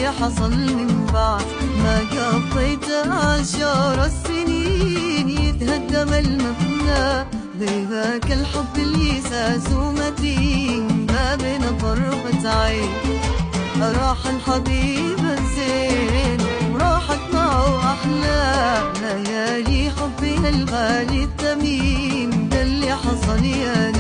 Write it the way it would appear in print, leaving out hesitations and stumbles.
اللي حصل من بعد ما قضيت 10 سنين يتهدم المبنى بذاك الحب اللي ساس ومتين ما بين طرفة عين. راح الحبيب الزين وراحت معه أحلام ليالي حبي الغالي الثمين، ده اللي حصل يا